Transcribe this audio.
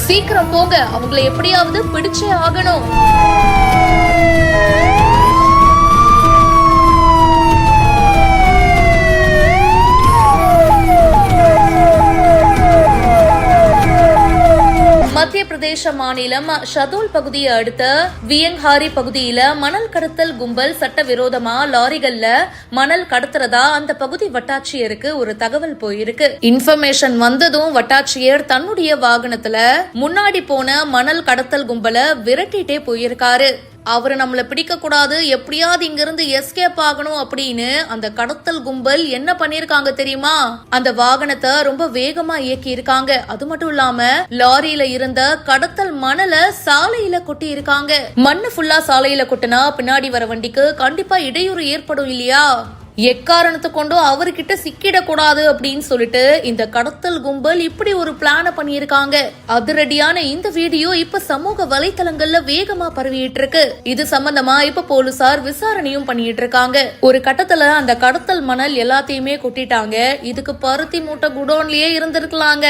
சீக்கிரம் போங்க, அவங்களை எப்படியாவது பிடிச்சே ஆகணும். மத்திய பிரதேச மாநிலம் ஷதோல் பகுதியை அடுத்த வியங்ஹாரி பகுதியில மணல் கடத்தல் கும்பல் சட்டவிரோதமா லாரிகள்ல மணல் கடத்துறதா அந்த பகுதி வட்டாட்சியருக்கு ஒரு தகவல் போயிருக்கு. இன்ஃபர்மேஷன் வந்ததும் வட்டாட்சியர் தன்னுடைய வாகனத்துல முன்னாடி போன மணல் கடத்தல் கும்பலை விரட்டிட்டே போயிருக்காரு. அவரு நம்மள பிடிக்க கூடாது, எப்படியாவது இங்க இருந்து எஸ்கேப் ஆகணும் அப்படின்னு அந்த கடத்தல் கும்பல் என்ன பண்ணிருக்காங்க தெரியுமா? அந்த வாகனத்தை ரொம்ப வேகமா இயக்கி இருக்காங்க. அது மட்டும் இல்லாம லாரியில இருந்த கடத்தல் மணலை சாலையில கொட்டி இருக்காங்க. மண்ணு ஃபுல்லா சாலையில கொட்டினா பின்னாடி வர வண்டிக்கு கண்டிப்பா இடையூறு ஏற்படும் இல்லையா? எக்காரணத்தை கொண்டும் அவர்கிட்ட சிக்கிடக்கூடாது அப்படின்னு சொல்லிட்டு இந்த கடத்தல் கும்பல் இப்படி ஒரு பிளான பண்ணியிருக்காங்க. அதிரடியான இந்த வீடியோ இப்ப சமூக வலைத்தளங்கள்ல வேகமா பரவிட்டு இருக்கு. இது சம்பந்தமா இப்ப போலீசார் விசாரணையும் பண்ணிட்டு இருக்காங்க. ஒரு கட்டத்துல அந்த கடத்தல் மணல் எல்லாத்தையுமே கொட்டிட்டாங்க. இதுக்கு பருத்தி மூட்டை குடோன்லயே இருந்திருக்கலாங்க.